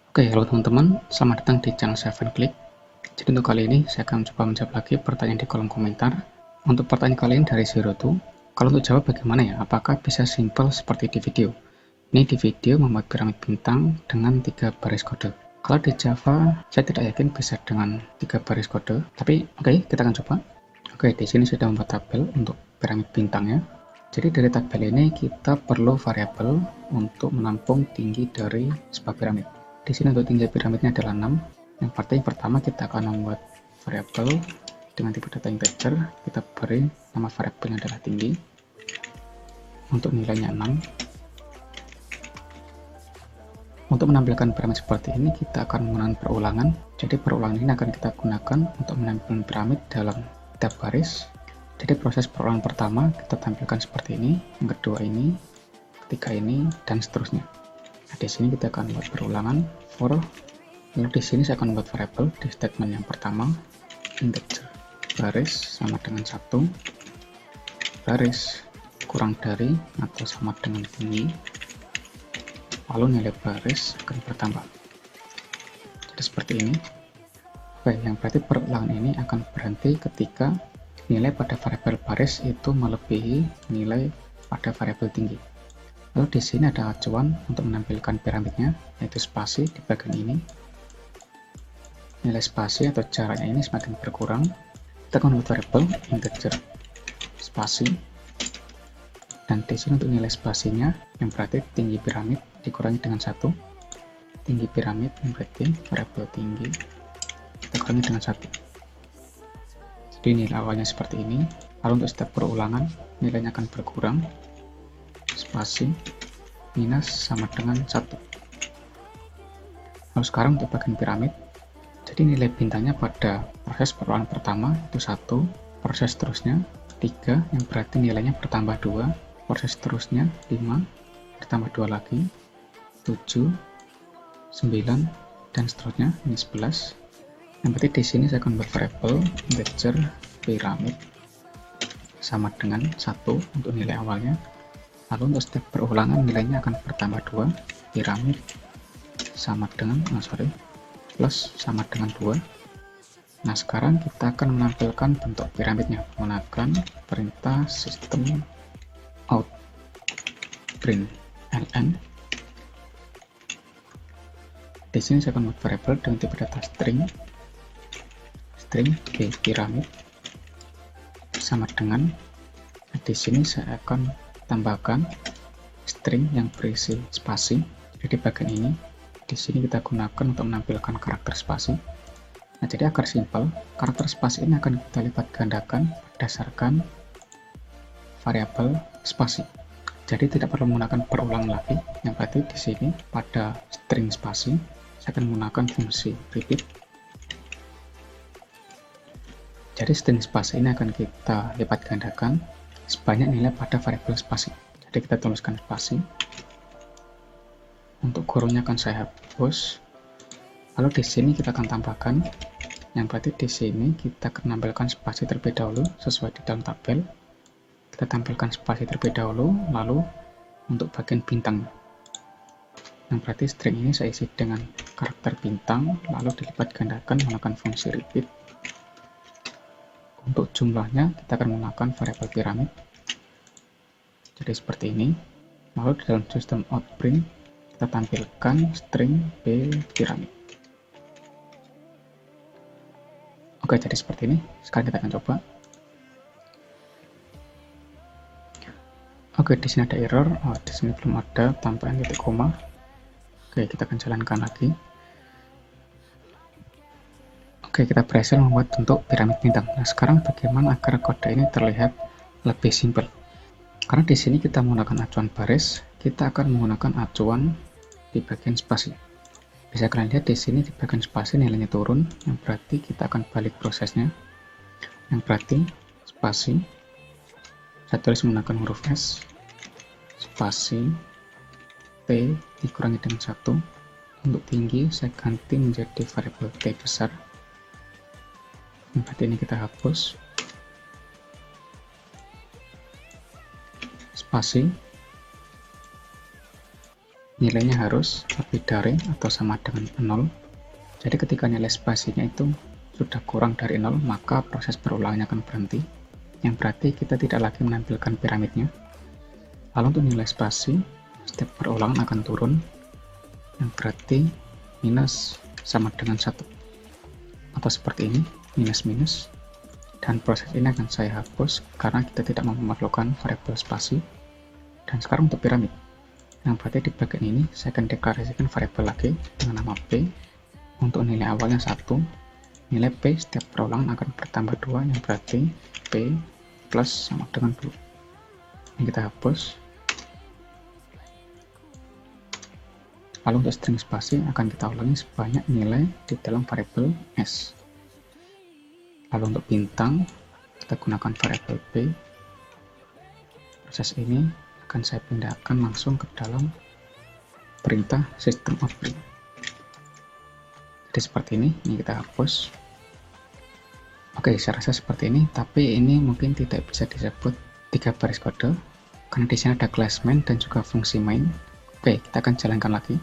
Oke, halo teman-teman, selamat datang di channel 7Click. Jadi untuk kali ini saya akan coba menjawab lagi pertanyaan di kolom komentar. Untuk pertanyaan kali ini dari Zero to, kalau untuk jawab bagaimana ya? Apakah bisa simple seperti di video? Ini di video membuat piramid bintang dengan 3 baris kode. Kalau di Java, saya tidak yakin bisa dengan 3 baris kode, tapi oke, kita akan coba. Oke, di sini sudah membuat tabel untuk piramid bintangnya. Jadi dari tabel ini kita perlu variabel untuk menampung tinggi dari sebuah piramid. Di sini untuk tinggi piramidnya adalah 6. Yang yang pertama kita akan membuat variabel dengan tipe data integer. Kita beri nama variabelnya adalah tinggi. Untuk nilainya 6. Untuk menampilkan piramid seperti ini kita akan menggunakan perulangan. Jadi perulangan ini akan kita gunakan untuk menampilkan piramid dalam tiap baris. Jadi proses perulangan pertama kita tampilkan seperti ini, yang kedua ini, ketiga ini, dan seterusnya. Nah, di sini kita akan buat perulangan for, lalu di sini saya akan buat variabel di statement yang pertama, integer baris sama dengan 1, baris kurang dari atau sama dengan tinggi, lalu nilai baris akan bertambah. Jadi seperti ini. Oke, yang berarti perulangan ini akan berhenti ketika nilai pada variabel baris itu melebihi nilai pada variabel tinggi. Lalu di sini ada acuan untuk menampilkan piramidnya, yaitu spasi di bagian ini. Nilai spasi atau jaraknya ini semakin berkurang. Kita akan membuat variabel integer spasi. Dan di sini untuk nilai spasinya, yang berarti tinggi piramid dikurangi dengan 1. Tinggi piramid yang berarti variabel tinggi kita kurangi dengan 1. Jadi nilai awalnya seperti ini, lalu untuk step perulangan nilainya akan berkurang, spasi minus sama dengan 1. Lalu sekarang untuk bagian piramid, jadi nilai bintangnya pada proses perulangan pertama itu 1, proses seterusnya 3, yang berarti nilainya bertambah 2, proses seterusnya 5, bertambah 2 lagi, 7, 9, dan seterusnya, ini 11. Yang berarti di sini saya akan buat variabel integer piramid sama dengan 1 untuk nilai awalnya. Lalu untuk step perulangan nilainya akan bertambah 2, piramid sama dengan plus sama dengan 2. Nah, sekarang kita akan menampilkan bentuk piramidnya menggunakan perintah system out print ln. Di sini saya akan buat variabel dengan tipe data string b piramid sama dengan, di sini saya akan tambahkan string yang berisi spasi. Jadi bagian ini di sini kita gunakan untuk menampilkan karakter spasi. Nah, jadi agar simpel, karakter spasi ini akan kita lipat gandakan berdasarkan variabel spasi. Jadi tidak perlu menggunakan perulangan lagi. Yang berarti di sini pada string spasi saya akan menggunakan fungsi repeat. Jadi string spasi ini akan kita lipat gandakan sebanyak nilai pada variabel spasi. Jadi kita tuliskan spasi. Untuk kurungnya akan saya hapus. Lalu di sini kita akan tambahkan, yang berarti di sini kita akan menampilkan spasi terlebih dahulu sesuai di dalam tabel. Kita tampilkan spasi terlebih dahulu, lalu untuk bagian bintang. Yang berarti string ini saya isi dengan karakter bintang, lalu dilipat gandakan menggunakan fungsi repeat. Untuk jumlahnya kita akan menggunakan variabel piramid. Jadi seperti ini. Lalu di dalam sistem out print kita tampilkan string b piramid. Oke, jadi seperti ini. Sekarang kita akan coba. Oke, di sini ada error. Di sini belum ada tambahan titik koma. Oke, kita akan jalankan lagi. Oke, kita berhasil membuat bentuk piramid bintang. Nah, sekarang bagaimana agar kode ini terlihat lebih simpel? Karena di sini kita menggunakan acuan baris, kita akan menggunakan acuan di bagian spasi. Bisa kalian lihat di sini di bagian spasi nilainya turun, yang berarti kita akan balik prosesnya. Yang berarti spasi, saya tulis menggunakan huruf S, spasi T dikurangi dengan 1. Untuk tinggi saya ganti menjadi variabel T besar. Berarti ini kita hapus. Spasi nilainya harus lebih dari atau sama dengan 0. Jadi ketika nilai spasinya itu sudah kurang dari 0, maka proses perulangnya akan berhenti, yang berarti kita tidak lagi menampilkan piramidnya. Lalu untuk nilai spasi, setiap perulangan akan turun, yang berarti minus sama dengan 1. Atau seperti ini, minus-minus. Dan proses ini akan saya hapus karena kita tidak memerlukan variabel spasi. Dan sekarang untuk piramid, yang berarti di bagian ini saya akan deklarasikan variabel lagi dengan nama P. Untuk nilai awalnya 1, nilai P setiap perulangan akan bertambah 2, yang berarti P plus sama dengan 2. Ini kita hapus. Lalu untuk string spasi akan kita ulangi sebanyak nilai di dalam variabel S. Lalu untuk bintang, kita gunakan variabel P. Proses ini akan saya pindahkan langsung ke dalam perintah system of print. Jadi seperti ini kita hapus. Oke, saya rasa seperti ini, tapi ini mungkin tidak bisa disebut 3 baris kode, karena di sini ada class main dan juga fungsi main. Oke, kita akan jalankan lagi.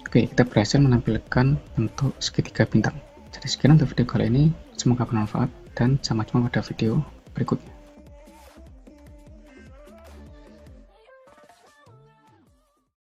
Oke, kita berhasil menampilkan bentuk segitiga bintang. Jadi sekian untuk video kali ini, semoga bermanfaat dan sampai jumpa pada video berikutnya.